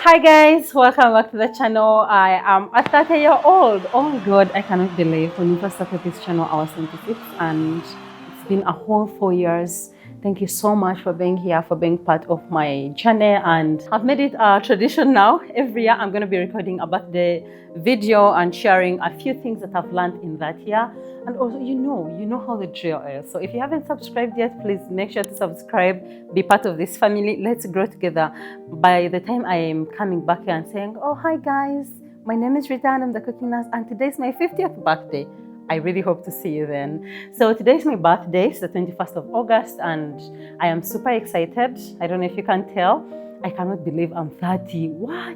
Hi guys, welcome back to the channel. I am a 30-year-old. Oh my god, I cannot believe when we first started this channel I was 26 and it's been a whole 4 years. Thank you so much for being here, for being part of my journey, and I've made it a tradition now. Every year I'm going to be recording a birthday video and sharing a few things that I've learned in that year. And also, you know how the drill is. So if you haven't subscribed yet, please make sure to subscribe, be part of this family. Let's grow together. By the time I am coming back here and saying, oh, hi guys, my name is Rita and I'm the cooking nurse, and today's my 50th birthday. I really hope to see you then. So today's my birthday, it's the 21st of August, and I am super excited. I don't know if you can tell. I cannot believe I'm 30. What?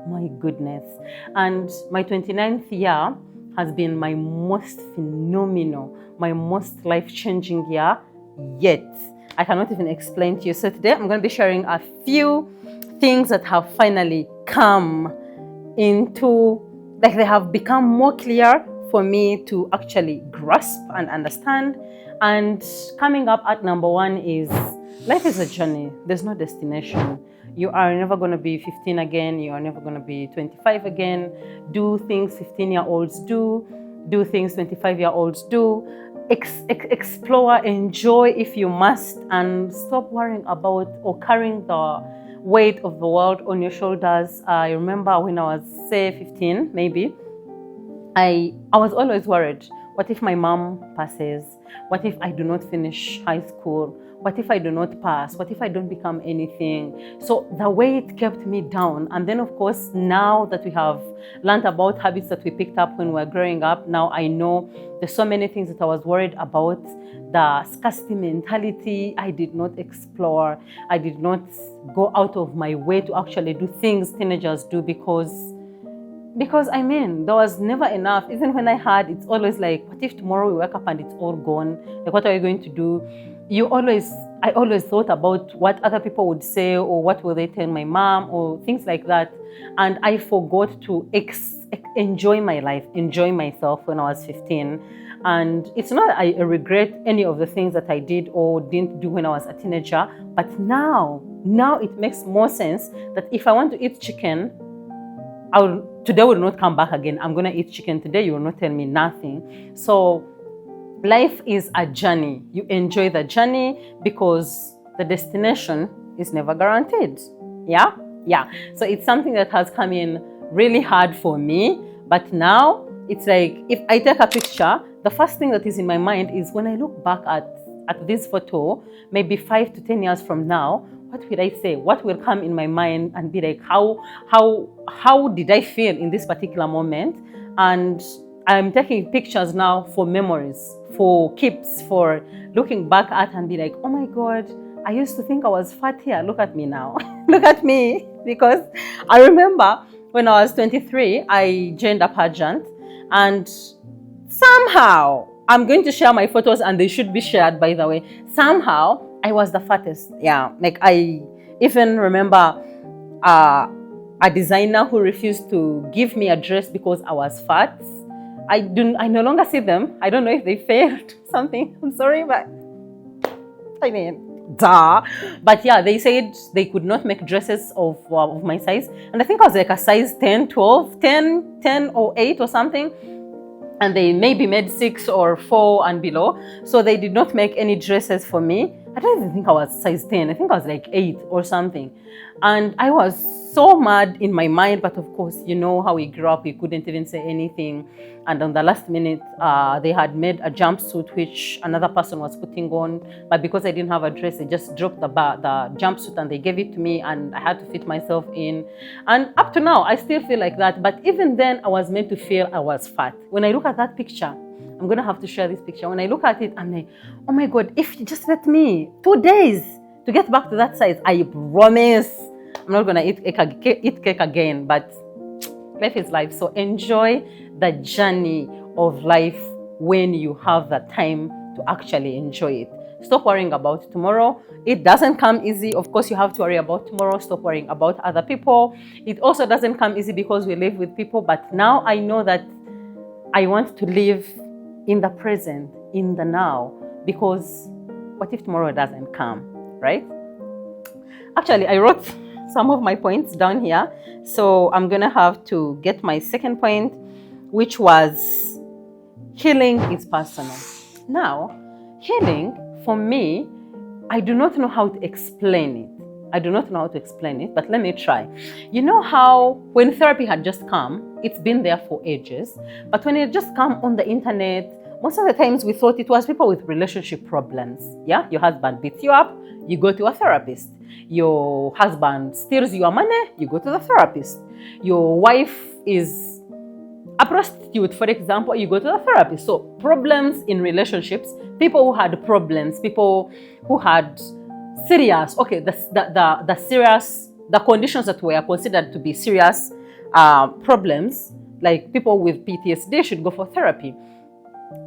My goodness. And my 29th year has been my most phenomenal, my most life-changing year yet. I cannot even explain to you. So today I'm going to be sharing a few things that have finally come into, like they have become more clear for me to actually grasp and understand. And coming up at number one is, life is a journey. There's no destination. You are never going to be 15 again. You are never going to be 25 again. Do things 15-year-olds do. Do things 25-year-olds do. Explore, enjoy if you must, and stop worrying about or carrying the weight of the world on your shoulders. I remember when I was, say, 15, maybe, I was always worried. What if my mom passes? What if I do not finish high school? What if I do not pass? What if I don't become anything? So the weight kept me down. And then, of course, now that we have learned about habits that we picked up when we were growing up, now I know there's so many things that I was worried about. The scarcity mentality, I did not explore. I did not go out of my way to actually do things teenagers do because I mean, there was never enough. Even when I had, it's always like, what if tomorrow we wake up and it's all gone? Like, what are you going to do? I always thought about what other people would say, or what will they tell my mom, or things like that. And I forgot to enjoy my life, enjoy myself when I was 15. And it's not that I regret any of the things that I did or didn't do when I was a teenager. But now it makes more sense that if I want to eat chicken, today will not come back again. I'm going to eat chicken today. You will not tell me nothing. So life is a journey. You enjoy the journey because the destination is never guaranteed. Yeah. So it's something that has come in really hard for me. But now it's like, if I take a picture, the first thing that is in my mind is when I look back at this photo, maybe 5 to 10 years from now, what will I say? What will come in my mind and be like, how did I feel in this particular moment? And I'm taking pictures now for memories, for keeps, for looking back at and be like, oh my God, I used to think I was fat here. Look at me now. Look at me. Because I remember when I was 23, I joined a pageant, and somehow, I'm going to share my photos and they should be shared, by the way. Somehow, I was the fattest. Yeah, like I even remember a designer who refused to give me a dress because I was fat. I no longer see them. I don't know if they failed something. I'm sorry, but I mean, duh. But yeah, they said they could not make dresses of my size. And I think I was like a size 10, 12, 10 or 8 or something. And they maybe made 6 or 4 and below. So they did not make any dresses for me. I don't even think I was size 10. I think I was like 8 or something. And I was so mad in my mind. But of course, you know how we grew up, we couldn't even say anything. And on the last minute, they had made a jumpsuit, which another person was putting on. But because I didn't have a dress, they just dropped the jumpsuit and they gave it to me. And I had to fit myself in. And up to now, I still feel like that. But even then, I was meant to feel I was fat. When I look at that picture, I'm going to have to share this picture. When I look at it, I'm like, oh my God, if you just let me 2 days to get back to that size, I promise I'm not going to eat cake again. But life is life. So enjoy the journey of life when you have the time to actually enjoy it. Stop worrying about tomorrow. It doesn't come easy. Of course, you have to worry about tomorrow. Stop worrying about other people. It also doesn't come easy because we live with people. But now I know that I want to live in the present, in the now, because what if tomorrow doesn't come, right? Actually, I wrote some of my points down here. So I'm going to have to get my second point, which was healing is personal. Now, healing, for me, I do not know how to explain it. But let me try. You know how when therapy had just come, it's been there for ages, but when it just come on the internet, most of the times we thought it was people with relationship problems. Yeah, your husband beats you up, you go to a therapist. Your husband steals your money, you go to the therapist. Your wife is a prostitute, for example, you go to the therapist. So problems in relationships, people who had problems, people who had serious, the conditions that were considered to be serious problems, like people with PTSD should go for therapy.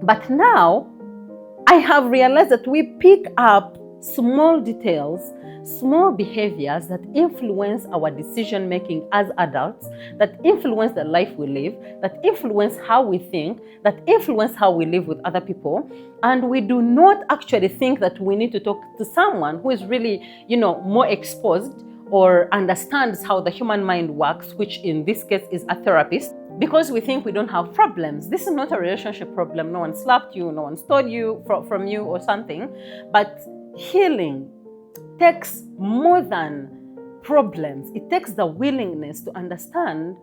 But now I have realized that we pick up small details, small behaviors that influence our decision making as adults, that influence the life we live, that influence how we think, that influence how we live with other people. And we do not actually think that we need to talk to someone who is really, more exposed or understands how the human mind works, which in this case is a therapist, because we think we don't have problems. This is not a relationship problem. No one slapped you, no one stole you from you or something. But healing takes more than problems. It takes the willingness to understand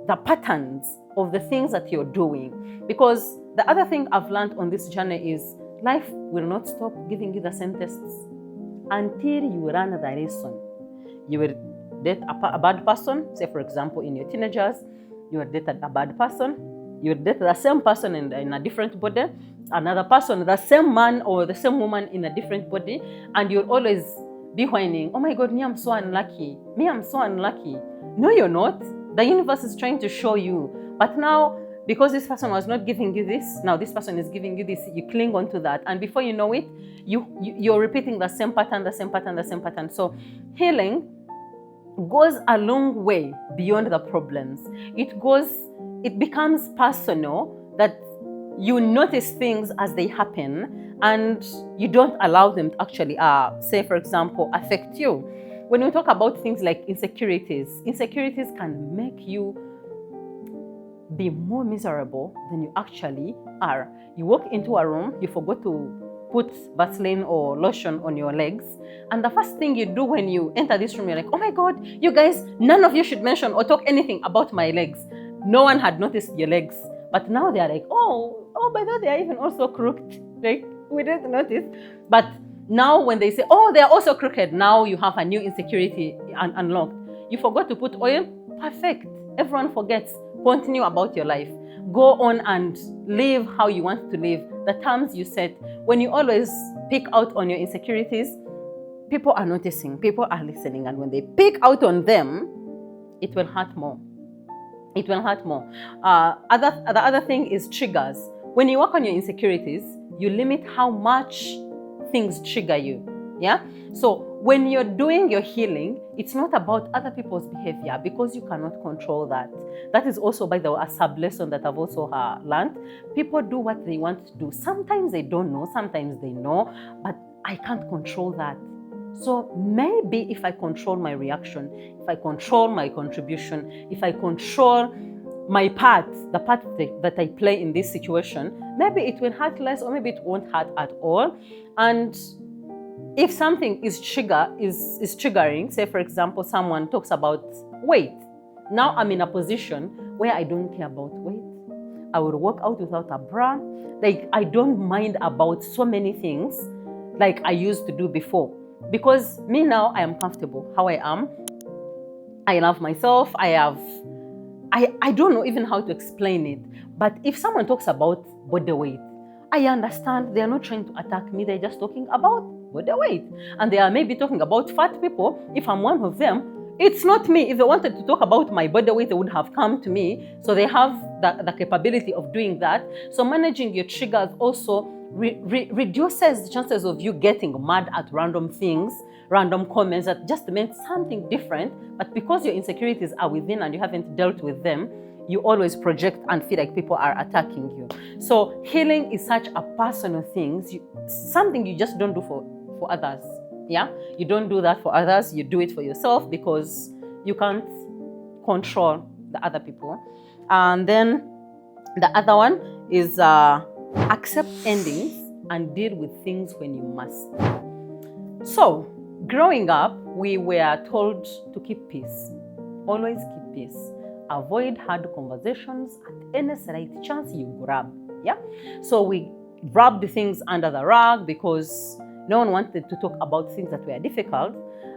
the patterns of the things that you're doing. Because the other thing I've learned on this journey is life will not stop giving you the same tests until you learn the lesson. You will date a bad person, say for example in your teenagers, you will date a bad person, you will date the same person in a different body, another person, the same man or the same woman in a different body, and you'll always be whining, oh my God, me, I'm so unlucky. No, you're not. The universe is trying to show you. But now, because this person was not giving you this, now this person is giving you this, you cling on to that. And before you know it, you're repeating the same pattern. So healing goes a long way beyond the problems. It becomes personal, that you notice things as they happen and you don't allow them to actually, say for example, affect you. When we talk about things like insecurities can make you be more miserable than you actually are. You walk into a room, you forgot to put Vaseline or lotion on your legs, and the first thing you do when you enter this room, you're like, oh my God, you guys, none of you should mention or talk anything about my legs. No one had noticed your legs, but now they're like, oh, by the way, they are even also crooked. Like, we didn't notice. But now when they say, oh, they're also crooked, now you have a new insecurity unlocked. You forgot to put oil? Perfect. Everyone forgets. Continue about your life. Go on and live how you want to live. The terms you set. When you always pick out on your insecurities, people are noticing, people are listening, and when they pick out on them, it will hurt more. The other thing is triggers. When you work on your insecurities, you limit how much things trigger you. Yeah? So when you're doing your healing, it's not about other people's behavior, because you cannot control that. That is also, by the way, a sub-lesson that I've also learned. People do what they want to do. Sometimes they don't know, sometimes they know, but I can't control that. So maybe if I control my reaction, if I control my contribution, if I control my part, the part that I play in this situation, maybe it will hurt less, or maybe it won't hurt at all. And if something is triggering, say for example, someone talks about weight. Now I'm in a position where I don't care about weight. I will walk out without a bra. Like, I don't mind about so many things like I used to do before. Because me now, I am comfortable how I am. I love myself. I don't know even how to explain it. But if someone talks about body weight, I understand they are not trying to attack me. They're just talking about body weight. And they are maybe talking about fat people. If I'm one of them, it's not me. If they wanted to talk about my body weight, they would have come to me. So they have the capability of doing that. So managing your triggers also reduces the chances of you getting mad at random things, random comments that just meant something different. But because your insecurities are within and you haven't dealt with them, you always project and feel like people are attacking you. So healing is such a personal thing, something you just don't do for others. Yeah, you don't do that for others, you do it for yourself because you can't control the other people. And then the other one is accept endings and deal with things when you must. So, growing up, we were told to keep peace. Always keep peace. Avoid hard conversations at any slight chance you grab. Yeah? So we rubbed things under the rug because no one wanted to talk about things that were difficult.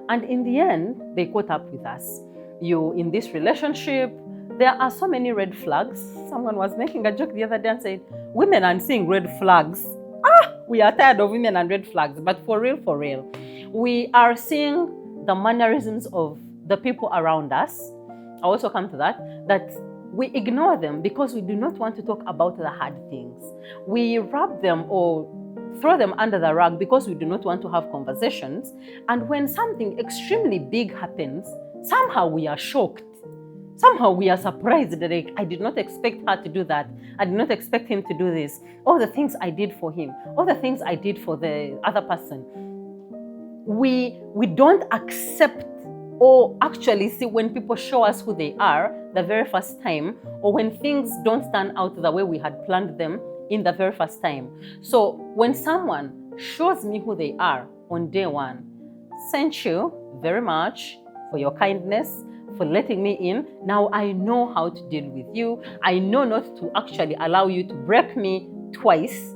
And in the end, they caught up with us. You, in this relationship, there are so many red flags. Someone was making a joke the other day and said, women are seeing red flags. We are tired of women and red flags, but for real, we are seeing the mannerisms of the people around us. I also come to that we ignore them because we do not want to talk about the hard things. We rub them or throw them under the rug because we do not want to have conversations. And when something extremely big happens, somehow we are shocked. Somehow we are surprised that I did not expect her to do that. I did not expect him to do this. All the things I did for him, all the things I did for the other person. We don't accept or actually see when people show us who they are the very first time, or when things don't turn out the way we had planned them in the very first time. So when someone shows me who they are on day one, thank you very much for your kindness, for letting me in. Now I know how to deal with you. I know not to actually allow you to break me twice.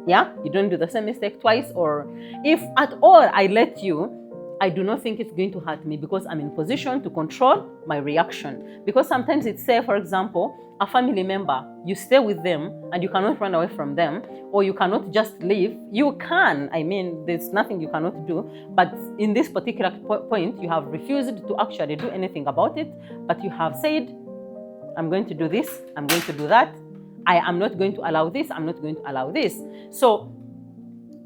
Yeah, you don't do the same mistake twice. Or if at all I let you, I do not think it's going to hurt me because I'm in position to control my reaction. Because sometimes it's, say, for example, a family member, you stay with them and you cannot run away from them, or you cannot just leave. You can, there's nothing you cannot do. But in this particular point, you have refused to actually do anything about it. But you have said, I'm going to do this, I'm going to do that. I am not going to allow this, I'm not going to allow this. So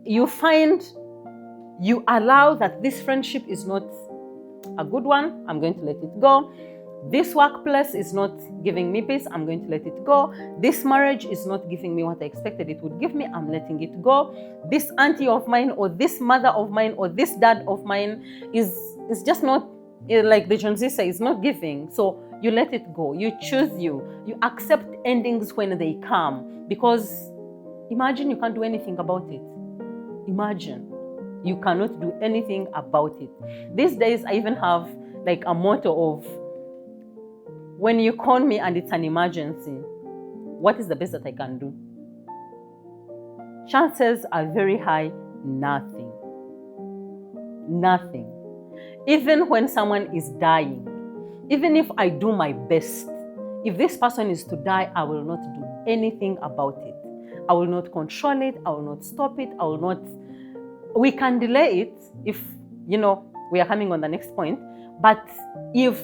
you find you allow that this friendship is not a good one, I'm going to let it go. This workplace is not giving me peace, I'm going to let it go. This marriage is not giving me what I expected it would give me, I'm letting it go. This auntie of mine, or this mother of mine, or this dad of mine is just not, like the Gen Z say, it's not giving. So you let it go, you choose you accept endings when they come. Because imagine you can't do anything about it. Imagine. You cannot do anything about it. These days, I even have like a motto of, when you call me and it's an emergency, what is the best that I can do? Chances are very high, nothing. Nothing. Even when someone is dying, even if I do my best, if this person is to die, I will not do anything about it. I will not control it, I will not stop it, I will not. We can delay it if, we are coming on the next point. But if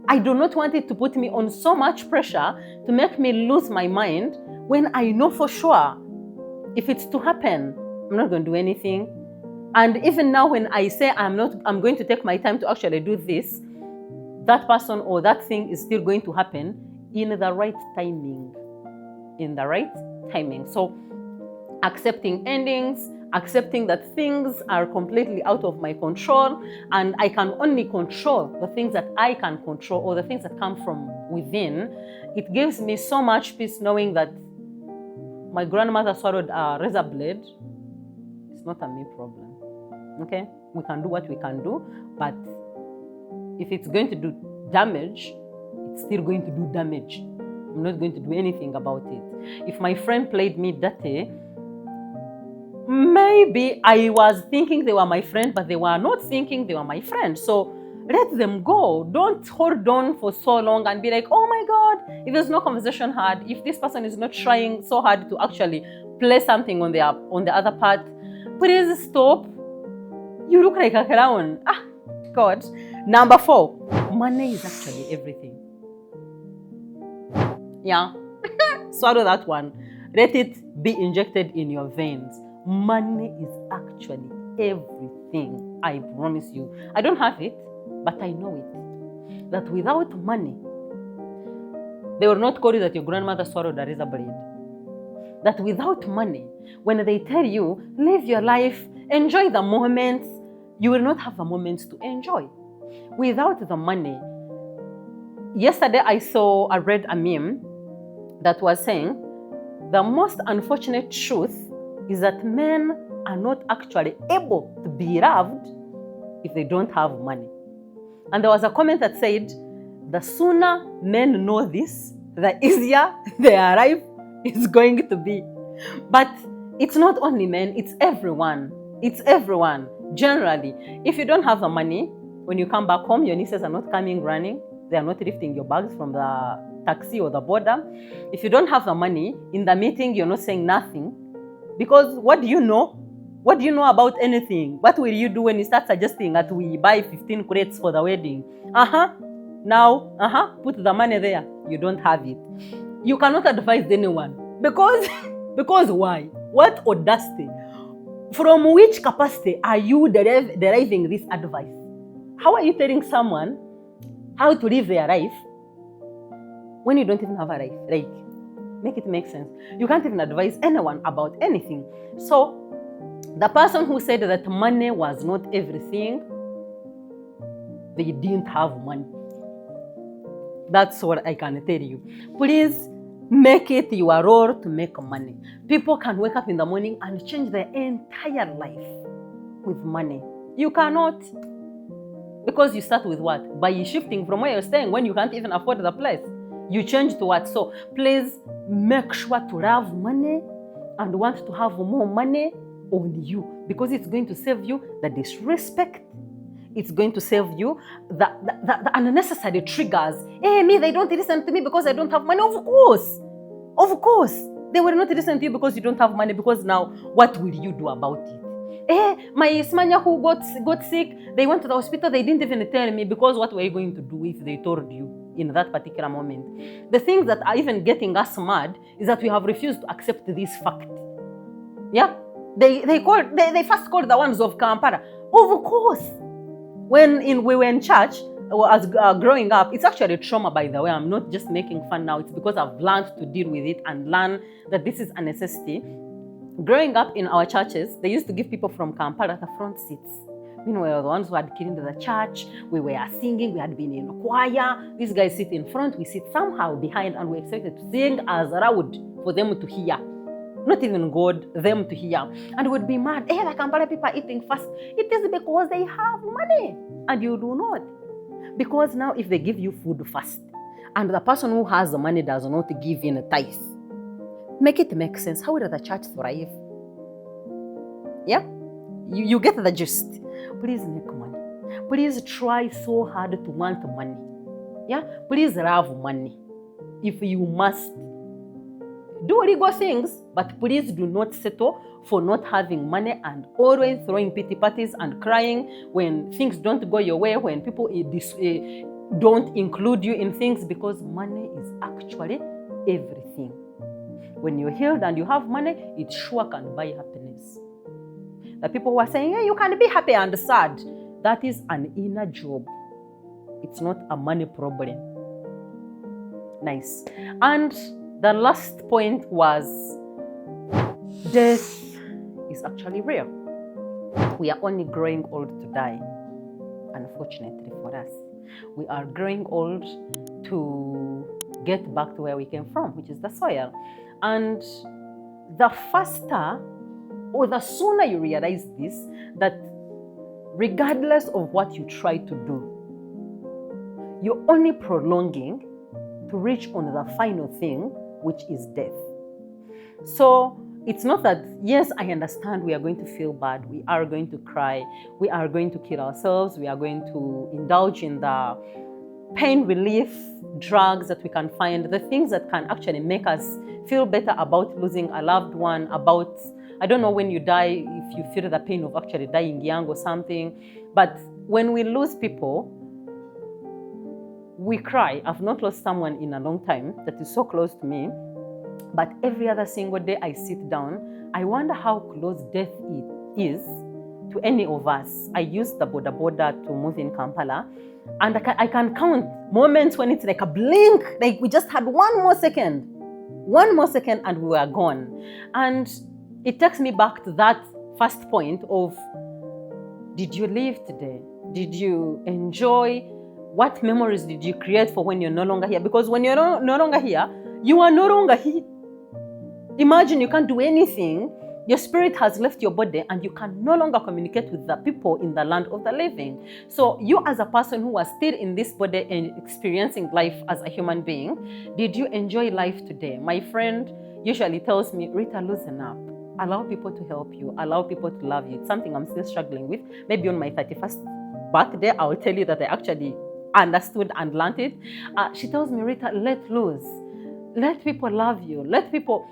I do not want it to put me on so much pressure to make me lose my mind, when I know for sure, if it's to happen, I'm not going to do anything. And even now when I say I'm going to take my time to actually do this, that person or that thing is still going to happen in the right timing. In the right timing. So accepting endings, accepting that things are completely out of my control, and I can only control the things that I can control, or the things that come from within. It gives me so much peace knowing that my grandmother swallowed a razor blade. It's not a me problem. Okay? We can do what we can do, but if it's going to do damage, it's still going to do damage. I'm not going to do anything about it. If my friend played me dirty, maybe I was thinking they were my friend, but they were not thinking they were my friend. So let them go. Don't hold on for so long and be like, oh my God, if there's no conversation had, if this person is not trying so hard to actually play something on the other part, please stop. You look like a clown. God. Number 4, money is actually everything. Yeah. Swallow that one. Let it be injected in your veins. Money is actually everything. I promise you. I don't have it, but I know it. That without money, they will not call you that your grandmother swallowed a razor blade. That without money, when they tell you, live your life, enjoy the moments, you will not have the moments to enjoy. Without the money, yesterday I read a meme that was saying, the most unfortunate truth is that men are not actually able to be loved if they don't have money. And there was a comment that said, the sooner men know this, the easier their life is going to be. But it's not only men, it's everyone. It's everyone. Generally, if you don't have the money, when you come back home, your nieces are not coming running. They are not lifting your bags from the taxi or the border. If you don't have the money, in the meeting, you're not saying nothing. Because what do you know? What do you know about anything? What will you do when you start suggesting that we buy 15 crates for the wedding? Now, put the money there. You don't have it. You cannot advise anyone. Because why? What audacity? From which capacity are you deriving this advice? How are you telling someone how to live their life when you don't even have a life? Like, make it make sense. You can't even advise anyone about anything. So, the person who said that money was not everything, they didn't have money. That's what I can tell you. Please make it your role to make money. People can wake up in the morning and change their entire life with money. You cannot. Because you start with what? By shifting from where you're staying when you can't even afford the place. You change to what? So please make sure to have money and want to have more money on you, because it's going to save you the disrespect. It's going to save you the unnecessary triggers. Hey, they don't listen to me because I don't have money. Of course. They will not listen to you because you don't have money, because now what will you do about it? Hey, my Ismanya who got sick, they went to the hospital, they didn't even tell me, because what were you going to do if they told you in that particular moment? The things that are even getting us mad is that we have refused to accept this fact. Yeah? They first called the ones of Kampala. Of course. When we were in church, as growing up, it's actually trauma, by the way. I'm not just making fun now. It's because I've learned to deal with it and learn that this is a necessity. Growing up in our churches, they used to give people from Kampala the front seats. Meanwhile, the ones who had killed the church, we were singing, we had been in a choir. These guys sit in front, we sit somehow behind, and we're expected to sing as loud for them to hear. Not even God, them to hear. And would be mad. Hey, the Kampala people are eating fast. It is because they have money. And you do not. Because now if they give you food fast, and the person who has the money does not give in a tithe, make it make sense. How will the church thrive? Yeah? You get the gist. Please make money. Please try so hard to want money. Yeah? Please have money. If you must. Do legal things, but please do not settle for not having money and always throwing pity parties and crying when things don't go your way, when people don't include you in things, because money is actually everything. When you're healed and you have money, it sure can buy happiness. The people who are saying, hey, you can be happy and sad, that is an inner job. It's not a money problem. Nice. And the last point was, death is actually real. We are only growing old to die, unfortunately for us. We are growing old to get back to where we came from, which is the soil. And the faster or the sooner you realize this, that regardless of what you try to do, you're only prolonging to reach on the final thing, which is death. So it's not that, yes, I understand we are going to feel bad, we are going to cry, we are going to kill ourselves, we are going to indulge in the pain relief drugs that we can find, the things that can actually make us feel better about losing a loved one, about, I don't know when you die, if you feel the pain of actually dying young or something, but when we lose people, we cry. I've not lost someone in a long time that is so close to me, but every other single day I sit down, I wonder how close death is to any of us. I used the boda to move in Kampala, and I can count moments when it's like a blink, like we just had one more second and we were gone. And it takes me back to that first point of did you live today? Did you enjoy? What memories did you create for when you're no longer here? Because when you're no longer here, you are no longer here. Imagine you can't do anything. Your spirit has left your body and you can no longer communicate with the people in the land of the living. So you as a person who was still in this body and experiencing life as a human being, did you enjoy life today? My friend usually tells me, Rita, loosen up. Allow people to help you. Allow people to love you. It's something I'm still struggling with. Maybe on my 31st birthday, I will tell you that I actually understood and learned it. She tells me, Rita, let loose. Let people love you. Let people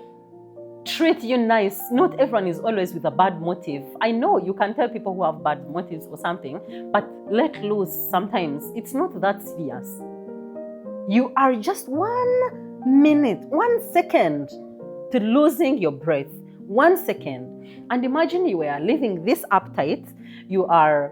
treat you nice. Not everyone is always with a bad motive. I know you can tell people who have bad motives or something, but let loose sometimes. It's not that serious. You are just 1 minute, 1 second to losing your breath. 1 second. And imagine you are living this uptight. You are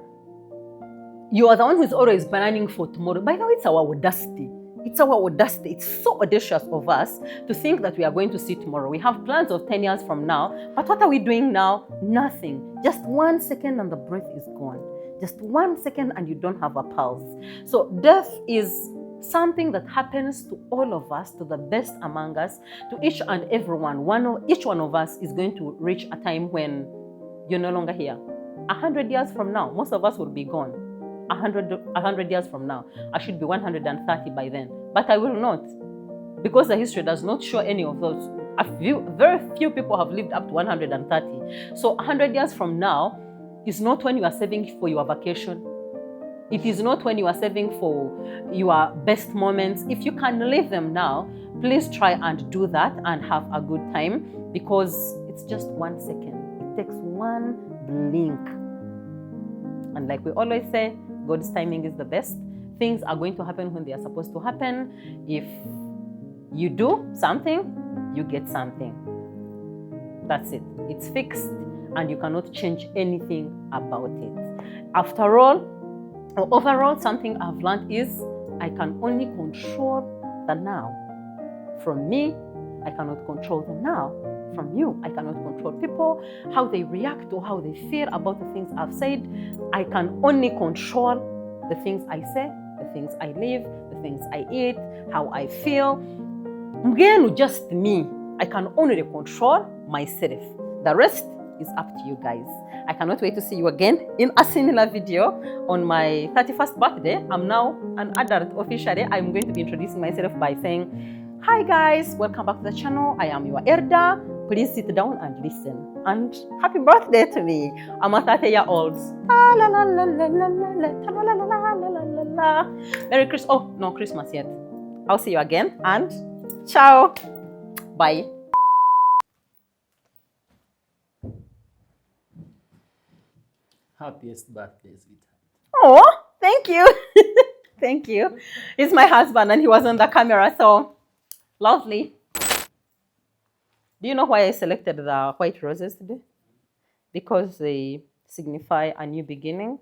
the one who's always planning for tomorrow. By the way, it's our audacity. It's our audacity. It's so audacious of us to think that we are going to see tomorrow. We have plans of 10 years from now, but what are we doing now? Nothing. Just 1 second and the breath is gone. Just 1 second and you don't have a pulse. So death is something that happens to all of us, to the best among us, to each and everyone. Each one of us is going to reach a time when you're no longer here. 100 years from now, most of us will be gone. 100 years from now, I should be 130 by then, but I will not, because the history does not show any of those. Very few people have lived up to 130. So 100 years from now is not when you are saving for your vacation. It is not when you are saving for your best moments. If you can live them now, please try and do that and have a good time, because it's just 1 second. It takes one blink. And like we always say, God's timing is the best. Things are going to happen when they are supposed to happen. If you do something, you get something. That's it. It's fixed and you cannot change anything about it. After all, or overall, something I've learned is I can only control the now. From me, I cannot control the now. From you, I cannot control people, how they react or how they feel about the things I've said. I can only control the things I say, the things I live, the things I eat, how I feel. Again, just me. I can only control myself. The rest is up to you guys. I cannot wait to see you again in a similar video on my 31st birthday. I'm now an adult officially. I'm going to be introducing myself by saying, hi guys, welcome back to the channel. I am your Erda. Please sit down and listen. And happy birthday to me. I'm a 30-year-old. Merry Christmas. Oh, no Christmas yet. I'll see you again and ciao. Bye. Happiest birthday, sweetheart. Oh, thank you. Thank you. He's my husband and he was on the camera, so lovely. Do you know why I selected the white roses today? Because they signify a new beginning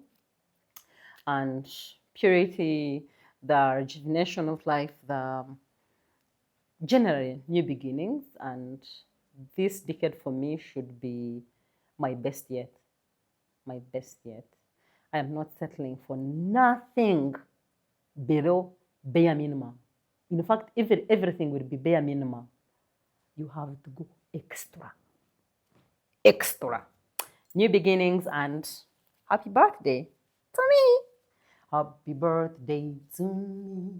and purity, the rejuvenation of life, the generally new beginnings. And this decade for me should be my best yet. My best yet. I am not settling for nothing below bare minimum. In fact, if everything will be bare minimum, you have to go extra. Extra. New beginnings and happy birthday to me. Happy birthday to me.